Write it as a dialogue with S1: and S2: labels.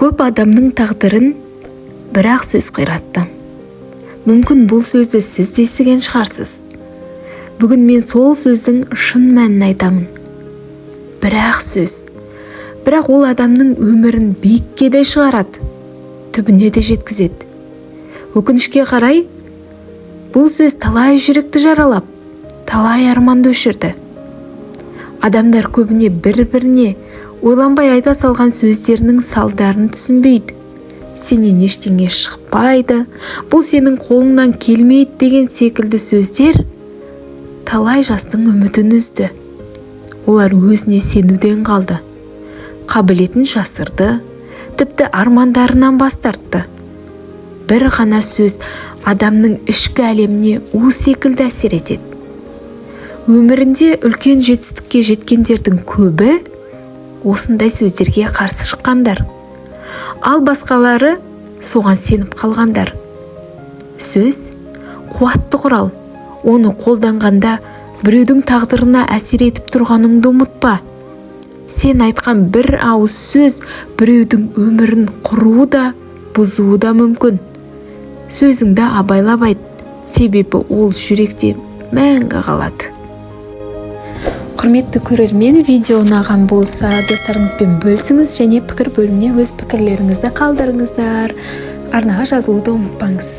S1: Көп адамның тағдырын бір-ақ сөз қиратты. Мүмкін бұл сөзді сіз де естіген шығарсыз. Бүгін мен сол сөздің шын мәнін айтамын. Бір-ақ сөз. Бірақ ол адамның өмірін биікке де шығарады, түбіне де жеткізеді. Өкінішке қарай, бұл сөз талай жүректі жаралап, талай арманды өшірді. Адамдар көбіне бір-біріне ойланбай айта салған сөздерінің салдарын түсінбейді. Сенен ештеңе шықпайды, бұл сенің қолыңнан келмейді деген секілді сөздер талай жастың үмітін үзді. Олар өзіне сенуден қалды, қабілетін жасырды, тіпті армандарынан бас тартты. Бір ғана сөз адамның ішкі әлеміне у секілді әсер етеді. Өмірінде үлкен жетістікке жеткендердің көбі осындай сөздерге қарсы шыққандар. Ал басқалары соған сеніп қалғандар. Сөз қуатты құрал. Оны қолданғанда біреудің тағдырына әсер етіп тұрғаныңды ұмытпа. Сен айтқан бір ауыз сөз біреудің өмірін құруы да, бұзуы да мүмкін. Сөзіңді абайлап айт, себебі ол жүректе мәңгі қалады. Құрметті көрермен, видео ұнаған болса, достарыңызбен бөлісіңіз және пікір бөліміне өз пікірлеріңізді қалдырыңыздар. Арнаға жазылуды ұмытпаңыз.